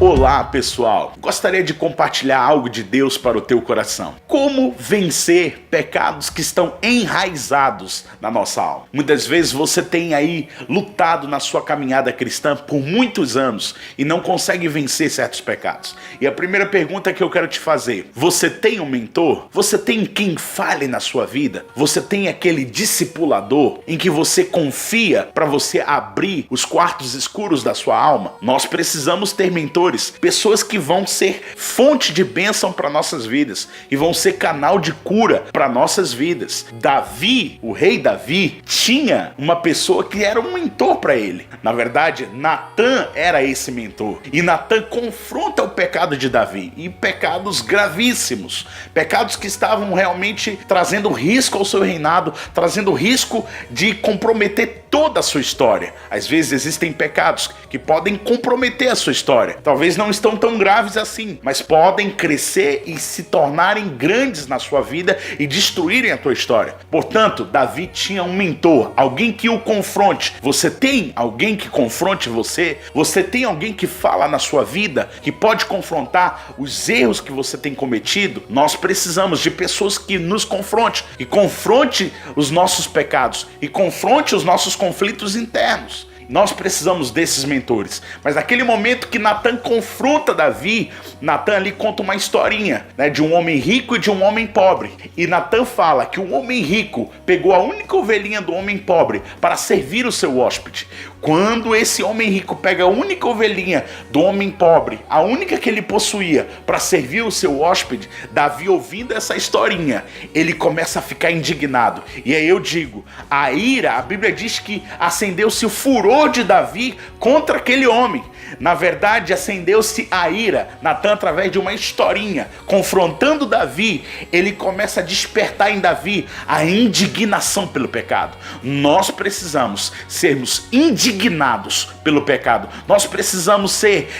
Olá pessoal, gostaria de compartilhar algo de Deus para o teu coração. Como vencer pecados que estão enraizados na nossa alma? Muitas vezes você tem aí lutado na sua caminhada cristã por muitos anos e não consegue vencer certos pecados. E a primeira pergunta que eu quero te fazer: você tem um mentor? Você tem quem fale na sua vida? Você tem aquele discipulador em que você confia para você abrir os quartos escuros da sua alma? Nós precisamos ter mentores, pessoas que vão ser fonte de bênção para nossas vidas e vão ser canal de cura para nossas vidas. Davi, o rei Davi, tinha uma pessoa que era um mentor para ele. Na verdade, Natan era esse mentor. E Natan confronta o pecado de Davi, e pecados gravíssimos, pecados que estavam realmente trazendo risco ao seu reinado, trazendo risco de comprometer toda a sua história. Às vezes existem pecados que podem comprometer a sua história. Talvez não estão tão graves assim, mas podem crescer e se tornarem grandes na sua vida e destruírem a tua história. Portanto, Davi tinha um mentor, alguém que o confronte. Você tem alguém que confronte você? Você tem alguém que fala na sua vida, que pode confrontar os erros que você tem cometido? Nós precisamos de pessoas que nos confronte, e confronte os nossos pecados, e confronte os nossos conflitos internos. Nós precisamos desses mentores. Mas naquele momento que Natan confronta Davi, Natan ali conta uma historinha, né, de um homem rico e de um homem pobre. E Natan fala que o homem rico pegou a única ovelhinha do homem pobre para servir o seu hóspede. Quando esse homem rico pega a única ovelhinha do homem pobre, a única que ele possuía, para servir o seu hóspede, Davi, ouvindo essa historinha, ele começa a ficar indignado. E aí eu digo, a ira, a Bíblia diz que acendeu-se o furor de Davi contra aquele homem. Na verdade, acendeu-se a ira. Natan, através de uma historinha, confrontando Davi, ele começa a despertar em Davi a indignação pelo pecado. Nós precisamos sermos indignados pelo pecado. Nós precisamos ser,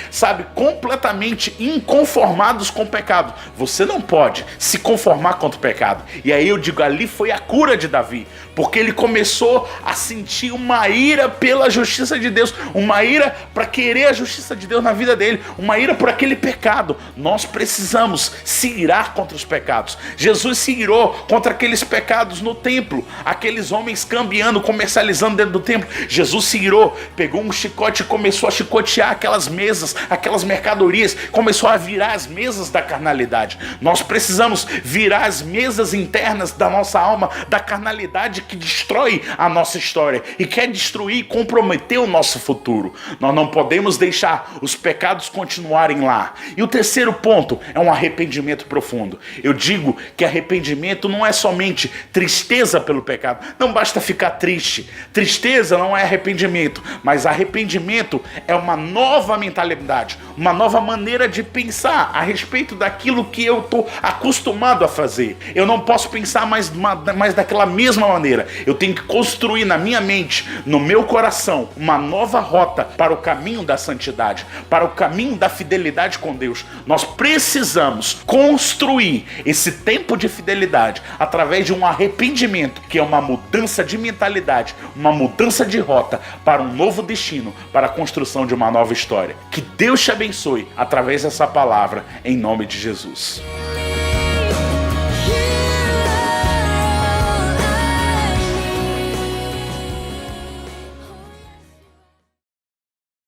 completamente inconformados com o pecado. Você não pode se conformar contra o pecado. E aí eu digo, ali foi a cura de Davi, porque ele começou a sentir uma ira pela justiça de Deus, uma ira para querer a justiça de Deus na vida dele, uma ira por aquele pecado. Nós precisamos se irar contra os pecados. Jesus se irou contra aqueles pecados no templo, aqueles homens cambiando, comercializando dentro do templo. Jesus se irou, pegou um chicote e começou a chicotear aquelas mesas, aquelas mercadorias, começou a virar as mesas da carnalidade. Nós precisamos virar as mesas internas da nossa alma, da carnalidade que destrói a nossa história e quer destruir e comprometer o nosso futuro. Nós não podemos deixar os pecados continuarem lá. E o terceiro ponto é um arrependimento profundo. Eu digo que arrependimento não é somente tristeza pelo pecado. Não basta ficar triste. Tristeza não é arrependimento, mas arrependimento é uma nova mentalidade, uma nova maneira de pensar a respeito daquilo que eu estou acostumado a fazer. Eu não posso pensar mais daquela mesma maneira. Eu tenho que construir na minha mente, no meu coração, uma nova rota para o caminho da santidade, para o caminho da fidelidade com Deus. Nós precisamos construir esse tempo de fidelidade através de um arrependimento, que é uma mudança de mentalidade, uma mudança de rota para um novo destino, para a construção de uma nova história. Que Deus te abençoe através dessa palavra, em nome de Jesus.